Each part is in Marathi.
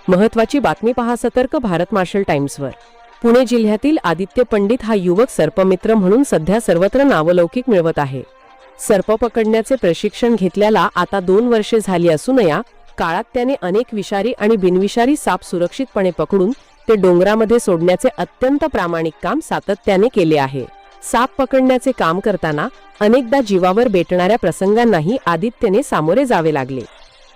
महत्त्वाची बातमी पहा सतर्क भारत मार्शल टाइम्सवर। पुणे जिल्ह्यातील आदित्य पंडित हा युवक सर्पमित्र म्हणून सध्या सर्वत्र नावलौकिक मिळवत आहे। सर्प पकडण्याचे प्रशिक्षण घेतल्याला आता 2 वर्षे झाली असून या काळात त्याने अनेक विषारी आणि बिनविषारी साप सुरक्षितपणे पकडून ते डोंगरामध्ये सोडण्याचे अत्यंत प्रामाणिक काम सातत्याने केले आहे। साप पकडण्याचे काम करताना अनेकदा जीवावर बेतणाऱ्या प्रसंगांनाही आदित्यने सामोरे जावे लागले।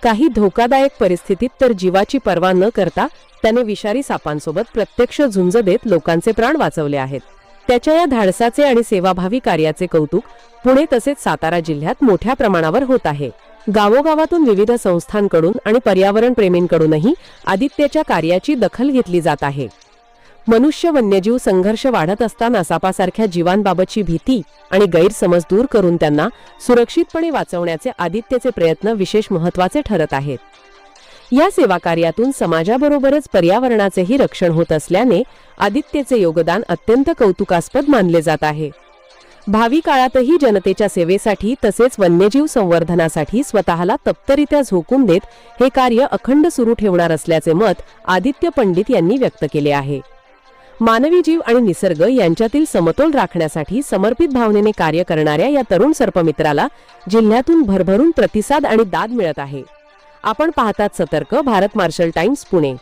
काही धोकादायक परिस्थितीत तर जीवाची पर्वा न करता त्याने विषारी सापांसोबत प्रत्यक्ष झुंज देत लोकांचे प्राण वाचवले आहेत। त्याच्या या धाडसाचे आणि सेवाभावी कार्याचे कौतुक पुणे तसेच सातारा जिल्ह्यात मोठ्या प्रमाणावर होत आहे। गावोगावातून विविध संस्थांकडून आणि पर्यावरण प्रेमींकडूनही आदित्यच्या कार्याची दखल घेतली जात आहे। मनुष्य वन्यजीव संघर्ष वाढत असताना सापासारख्या जीवांबाबतची भीती आणि गैरसमज दूर करून त्यांना सुरक्षितपणे वाचवण्याचे आदित्यचे प्रयत्न विशेष महत्त्वाचे ठरत आहेत। या सेवा कार्यातून समाजाबरोबरच पर्यावरणाचेही रक्षण होत असल्याने आदित्यचे योगदान अत्यंत कौतुकास्पद मानले जात आहे। भावी काळातही जनतेच्या सेवेसाठी तसेच वन्यजीव संवर्धनासाठी स्वतःला तप्तरित्या झोकून देत हे कार्य अखंड सुरू ठेवणार असल्याचे मत आदित्य पंडित यांनी व्यक्त केले आहे। मानवी जीव आणि निसर्ग यांच्यातील समतोल राखण्यासाठी समर्पित भावनेने कार्य करणाऱ्या या तरुण सर्पमित्राला जिल्ह्यातून भरभरून प्रतिसाद आणि दाद मिळत आहे। आपण पाहतात सतर्क भारत मार्शल टाइम्स पुणे।